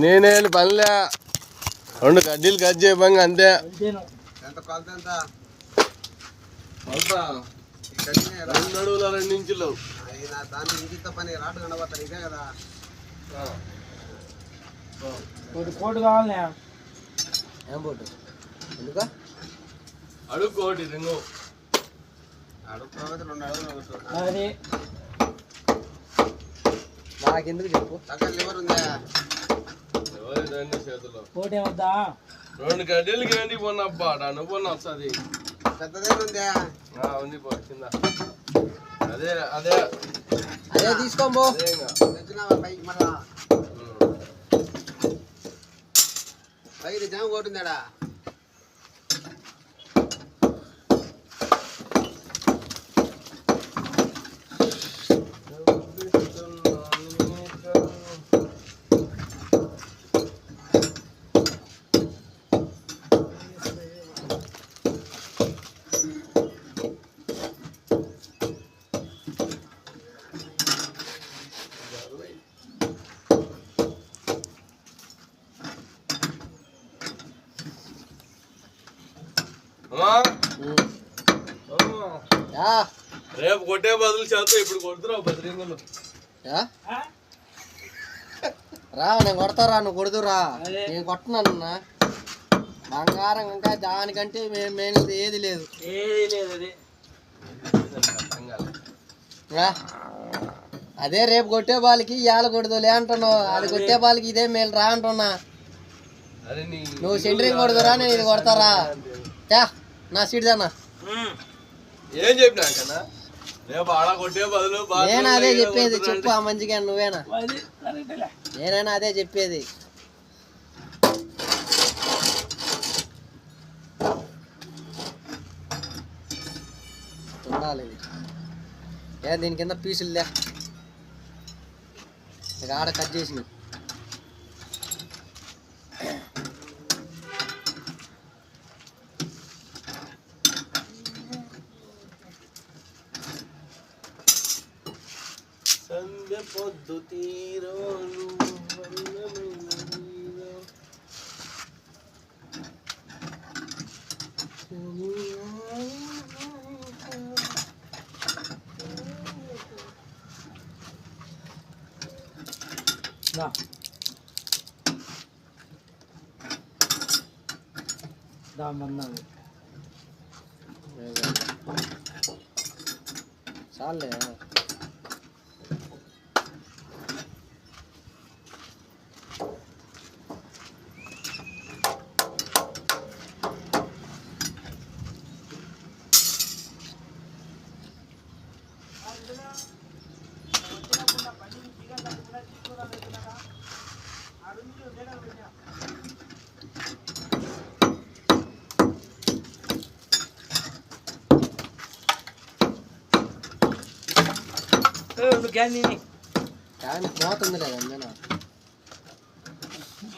నేనే పనిలే 2 కడ్డీలు కట్ చేయబంగా అంతే. అడుగుల 2 ఇంచులు కోటు కావాలి. ఏం పోటు ఎందుకు అడుగు కోటి రింగు నాకెందుకు చెప్పు. చేతిలో కోటి ఏమద్దా 2 కడ్డీలకి ఏంటి పోన్నబ్బా నువ్వు పోన్న వస్తుంది పెద్దదే ఉందా ఉంది పో కింద అదే అదే అదే తీసుకోబో. పైకి జామ కొట్టిందాడా రేపు కొట్టే బదులు చేస్తా ఇప్పుడు కొడుతున్నావు 10 రింగులు. రా నేను కొడతారా నువ్వు కొడుతురా. నేను కొట్టనన్నా బంగారం ఇంకా దానికంటే మేము ఏది లేదు అదే రేపు కొట్టే బాల్కి ఇవాళ కొడుతులే అంటున్నావు. అది కొట్టే బాల్కి ఇదే మేలు రా అంటున్నా. నువ్వు సెంటరింగ్ కొడుతురా నేను ఇది కొడతారా నా సీట్ అన్నా. ఏం చెప్పినా రేపు ఆడ కొట్టే బదులు నేను అదే చెప్పేది. చెప్పు ఆ మంచిగా నువ్వేనా నేనైనా అదే చెప్పేది. ఉండాలి దీని కింద పీసులులే ఇక ఆడ కట్ చేసిన సంధ్య పొద్దు తీరో చాలే కానీ పోతుంది లేదా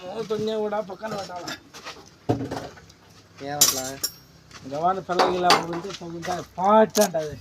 మోతున్నా కూడా పక్కన పెట్టాలి. ఏమట్లా గవాన్ని పిల్లగిలా ఉంటే పాట అంటది.